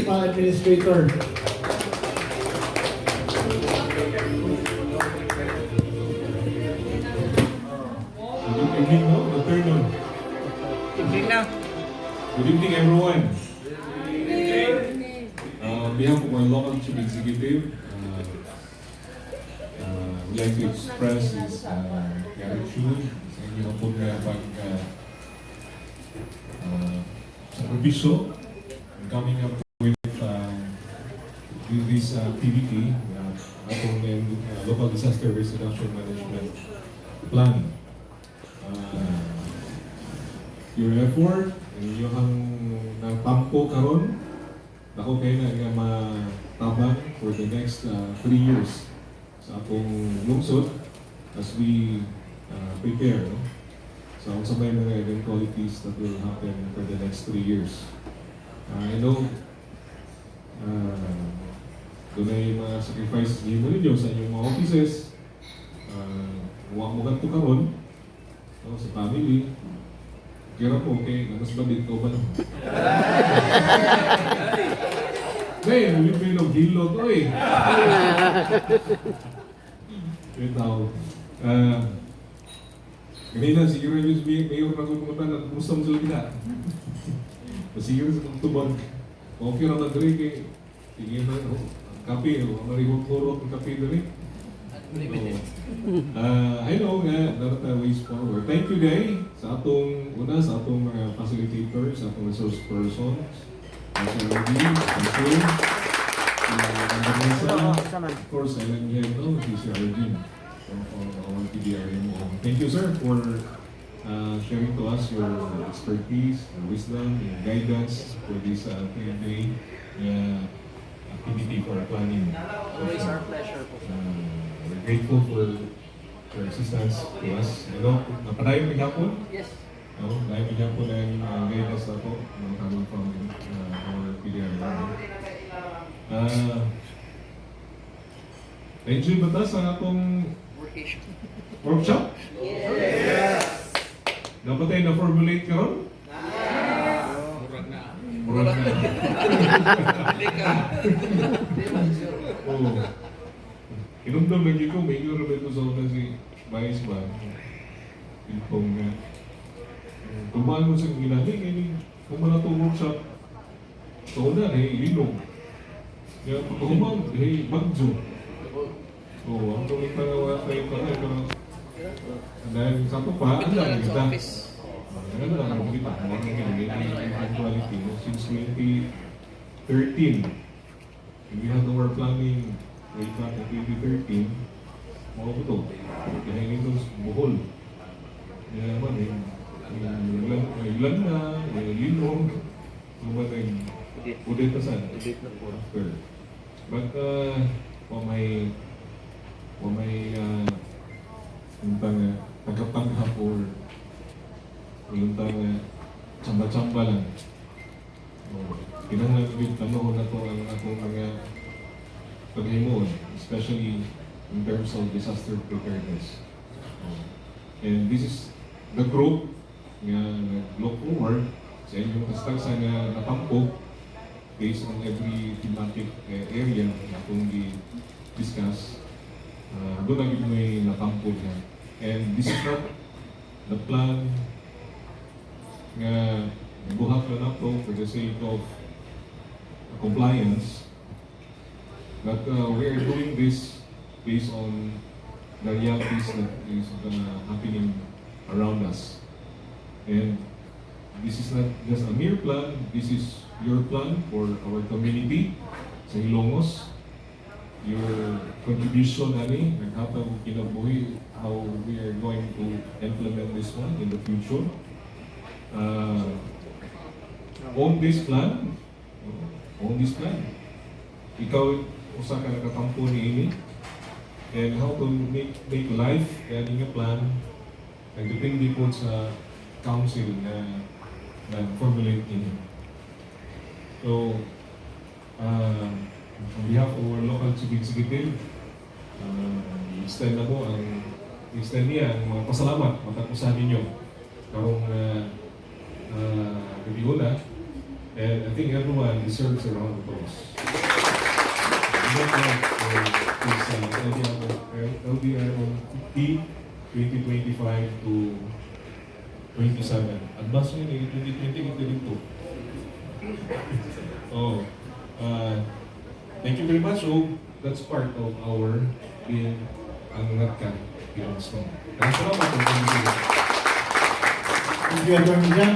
Municipal Administrator. Good evening, no? Good afternoon. Good evening, everyone. On behalf of our local chief executive, we'd like to express his gratitude sa inyo po na sakripisyo coming up with this activity, atong local disaster risk reduction management plan. Your effort, yung nagpampo karon, ako kayo na nga matabang for the next 3 years sa akong lungsod as we prepare, no? So, sa may mga eventualities that will happen for the next 3 years. I know, doon ay mga sacrifices niyo ninyo sa inyong mga offices. Huwag mo ganito karon, no, sa family. Kira po, okay, mas badit ko ba naman? Ngayon, ulit may hilo to eh. Ito. Ganina, siguro yung mayor na kumunta na gusto mo sila kita. Siguro sa tubag, okay na madali kay tingin na, kape, marihot-horot ng kape na rin. I know nga, not a ways forward. Thank you, Day, sa atong mga facilitators, sa atong resource persons, sa Regine, thank you. Of course, I like you know, si Regine, from our PDRM. Thank you, sir, for sharing to us your expertise, your wisdom, your guidance for this 3-day activity for planning. Always our pleasure po. We're grateful for your assistance to us. Ano, napadayon ng hapon? Yes. No, dahil ng hapon ang guidance ako coming from our PDR. Na-enjoy ba ta sa atong workshop? Yes. Dapat tayo na-formulate karon? Murag na. Oo. Inumdam lagi ko, may euro ito sa una si Vice ba? Pilpong nga. Tumaan mo sa ginali, ngayon, kung man itong workshop, sa una, linog. Kaya pagkahuman, bagjo. Oo, ang tuloy pa nga tayo pa na, pero dahil sa ito pa, ang lang kita. Ano lang ang kita, mga nga actuality, since 2013, we had our planning way back in 2013, mga ito, kaya ito buhol. Kaya naman, may ilan na, may linog, lumatay, udetasan, after. But, may tagapanghap oruluntang tsamba-tsamba lang. Kinahanglan yung tanong na ito ang akong mga paghimuon, especially in terms of disaster preparedness. And this is the group nga look forward sa inyong kastagsa nga natampo based on every thematic area na itong i-discuss. Doon lagi may natampo niya. And this is not the plan nga buhat na na ito for the sake of compliance. But we are doing this based on the realities that is happening around us. And this is not just a mere plan, this is your plan for our community sa Ilongos. Your contribution, naghatag kinabuhi, how we are going to implement this one in the future. On this plan, ikaw usa ka nakatampo ni ini, and how to make life kaya plan nagdepende po sa council na formulate ini. So, on behalf of our local chief executive, extend niya ang mga pasalamat matapusan ninyo karong gabi una. And I think everyone deserves a round of applause. LDR 2025 to 27. Advance nyo yung 2020 ito dito. Oh, thank you very much. So, that's part of our being ang Ratcan Film Stone. Salamat po. Thank you, Attorney Jan.